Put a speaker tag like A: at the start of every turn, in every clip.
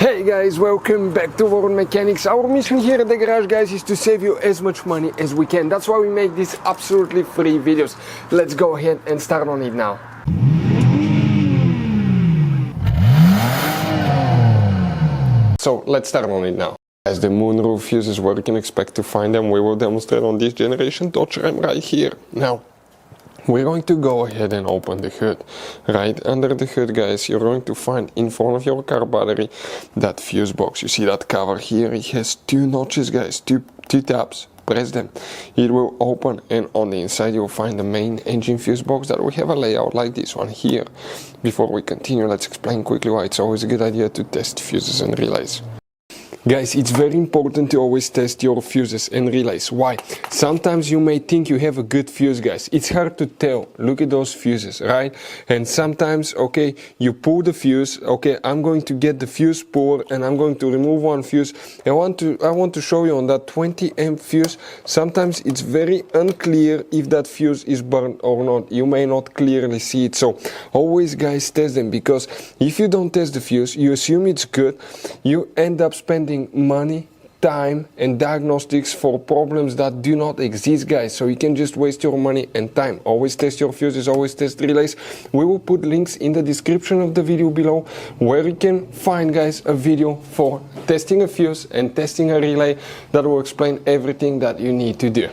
A: Hey guys, welcome back to World Mechanics. Our mission here at the garage, guys, is to save you as much money as we can. That's why we make these absolutely free videos. Let's go ahead and start on it now. So let's start on it now. As the Moonroof fuses where you can expect to find them, we will demonstrate on this generation Dodge Ram right here. Now, we're going to go ahead and open the hood. Right under the hood, guys, you're going to find in front of your car battery that fuse box. You see that cover here? It has two notches, guys, two tabs. Press them, it will open, and on the inside you'll find the main engine fuse box that we have a layout like this one here. Before we continue, let's explain quickly why it's always a good idea to test fuses and relays. Guys, it's very important to always test your fuses and relays. Why? Sometimes you may think you have a good fuse, guys. It's hard to tell. Look at those fuses, right? And sometimes, okay, you pull the fuse. Okay, I'm going to get the fuse pulled and I'm going to remove one fuse. I want to show you on that 20 amp fuse. Sometimes it's very unclear if that fuse is burned or not. You may not clearly see it. So always, guys, test them, because if you don't test the fuse, you assume it's good. You end up spending money, time and diagnostics for problems that do not exist, guys. So you can just waste your money and time. Always test your fuses, always test relays. We will put links in the description of the video below where you can find, guys, a video for testing a fuse and testing a relay that will explain everything that you need to do.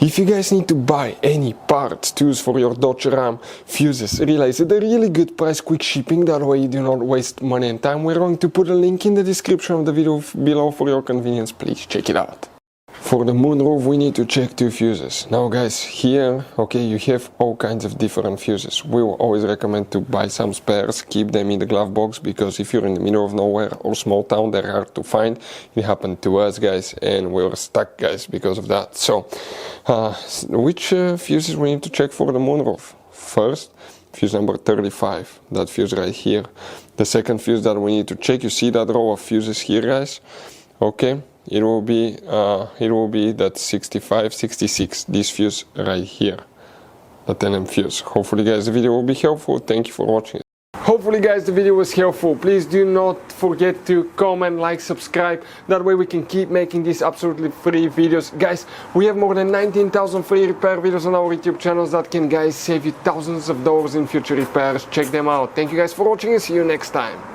A: If you guys need to buy any parts, tools for your Dodge Ram, fuses, relays at a really good price, quick shipping, that way you do not waste money and time, we're going to put a link in the description of the video below for your convenience. Please check it out. For the Moonroof, we need to check two fuses. Now, guys, here, okay, you have all kinds of different fuses. We will always recommend to buy some spares, keep them in the glove box, because if you're in the middle of nowhere or small town, they're hard to find. It happened to us, guys, and we were stuck, guys, because of that. So, which fuses we need to check for the Moonroof? First, fuse number 35, that fuse right here. The second fuse that we need to check, you see that row of fuses here, guys? Okay. It will be that 65, 66, this fuse right here, the 10 amp fuse. Hopefully, guys, the video will be helpful. Thank you for watching. Hopefully, guys, the video was helpful. Please do not forget to comment, like, subscribe. That way we can keep making these absolutely free videos. Guys, we have more than 19,000 free repair videos on our YouTube channels that can, guys, save you thousands of dollars in future repairs. Check them out. Thank you guys for watching and see you next time.